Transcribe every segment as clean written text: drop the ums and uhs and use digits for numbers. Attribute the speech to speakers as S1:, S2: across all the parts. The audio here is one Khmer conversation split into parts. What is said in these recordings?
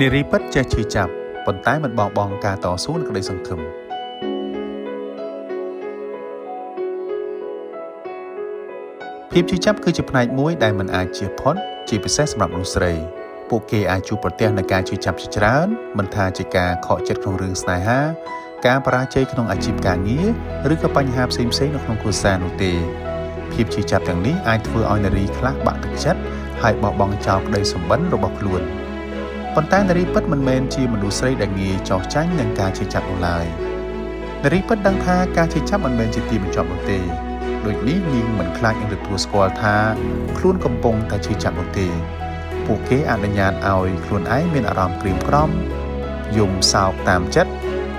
S1: នារីពិតចេះឈឺចាប់ប៉ុន្តែមិនបោះបង់ការតស៊ូនិងក្តីសង្ឃឹមភាពឈឺចាប់គឺជាផ្នែកមួយដែលមិនអាចជៀសផុតជាពិសេសសម្រាប់មនុស្សស្រីពួកគេអាចជួបប្រទះនឹងការឈឺចាប់ជាច្រើនមិនថាជាការខកចិត្តក្នុងរឿងស្នេហាការបរាជ័យក្នុងអាជីពការងារឬក៏បញ្ហាផ្សេងៗនៅក្នុងគ្រួសារនោះទេភាពឈឺចាប់ទាំងនេះអាចធ្វើឲ្យនារីខ្លះបាក់ទឹកចិត្តហើយបោះបង់ចោលក្តីសុបិនរបស់ខ្លួនប៉ុន្តែនារីពិតមិនមែនជាមនុស្សស្រីដែលងាយចោះចាញ់នឹងការឈឺចាប់នោះឡើយនារីពិតដឹងថាការឈឺចាប់មិនមែនជាទីបញ្ចប់នោះទេដូចនេះនាងមិនខ្លាចនឹងទទួលស្គាល់ថាខ្លួនកំពុងតែឈឺចាប់នោះទេពួកគេអនុញ្ញាតឲ្យខ្លួនឯងមានអារម្មណ៍ក្រៀមក្រំយំសោកតាមចិត្ត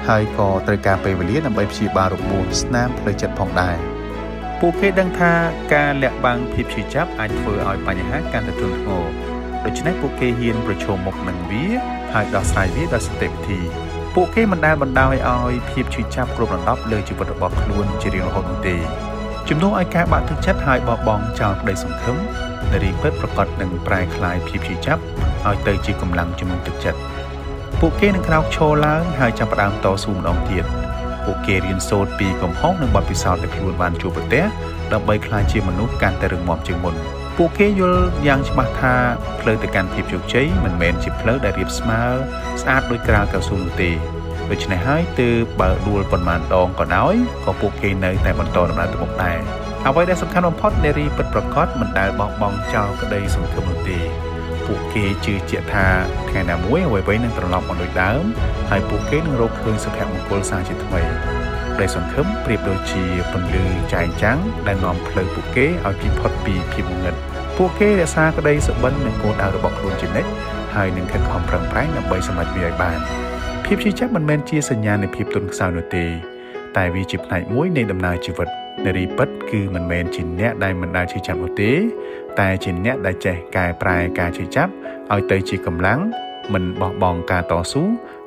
S1: ហើយក៏ត្រូវការពេលវេលាដើម្បីព្យាបាលរបួសស្នាមផ្លូវចិត្តផងដែរពួកគេដឹងថាការលាក់បាំងភាពឈឺចាប់អាចធ្វើឲ្យបញ្ហាកាន់តែធ្ងន់ធ្ងរដូច្នេះពួកគេហ៊ានប្រឈមមុខនឹងវាហើយដោះស្រាយវាដោយសន្តិវិធីពួកគេមិនដែលបណ្ដោយឲ្យភាពឈឺចាប់គ្របដណ្ដប់លើជីវិតរបស់ខ្លួនជារៀងរហូតនោះទេជំនួសឲ្យការបាក់ទឹកចិត្តហើយបោះបង់ចោលក្តីសង្ឃឹមនារីពិតប្រកបនឹងប្រែក្លាយភាពឈឺចាប់ឲ្យទៅជាកម្លាំងជំរុញទឹកចិត្តពួកគេនឹងក្រោកឈរឡើងហើយចាប់ផ្ដើមតស៊ូម្ដងទៀតពួកគេរៀនសូត្រពីកំហុសនិងបទពិសោធន៍ដែលខ្លួនបានជួបប្រទះដើម្បីក្លាយជាមនុស្សកាន់តែរឹងមាំជាងមុនពួកគេយល់យ៉ាងច្បាស់ថាផ្លូវទៅកាន់ភាពជោគជ័យមិនមែនជាផ្លូវដែលរាបស្មើស្អាតដូចក្រាលកៅស៊ូនោះទេដូច្នេះហើយទើបបើដួលប៉ុន្មានដងក៏ដោយក៏ពួកគេនៅតែបន្តដំណើរទៅមុខដែរអ្វីដែលសំខាន់បំផុតនារីពិតប្រាកដមិនដែលបោះបង់ចោលក្តីសង្ឃឹមនោះទេពួកគេជឿជាក់ថាថ្ងៃណាមួយអ្វីៗនឹងត្រឡប់មកដូចដើមហើយពួកគេនឹងរកឃើញសុភមង្គលសាជាថ្មីក្តីសង្ឃឹមប្រៀបដូចជាពន្លឺចែងចាំងដែលនាំផ្លូវពួកគេឲ្យពីផុតពីភាពងងឹតពួកគេរក្សាក្តីសុបិននិងគោលដៅរបស់ខ្លួនជានិច្ចហើយនឹងខិតខំប្រឹងប្រែងដើម្បីសម្រេចវាឲ្យបានភាពឈឺចាប់មិនមែនជាសញ្ញានៃភាពទន់ខ្សោយនោះទេតែវាជាផ្នែកមួយនៃដំណើរជីវិតនារីពិតគឺមិនមែនជាអ្នកដែលមិនដែលឈឺចាប់នោះទេតែជាអ្នកដែលចេះកែប្រែការឈឺចាប់ឲ្យទៅជាកម្លាំងមិនបោះបង់ការតស៊ូ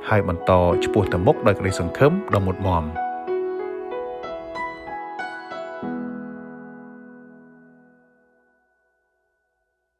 S1: ហើយបន្តឆ្ពោះទៅមុខដោយក្តីសង្ឃឹមដ៏មុតមាំ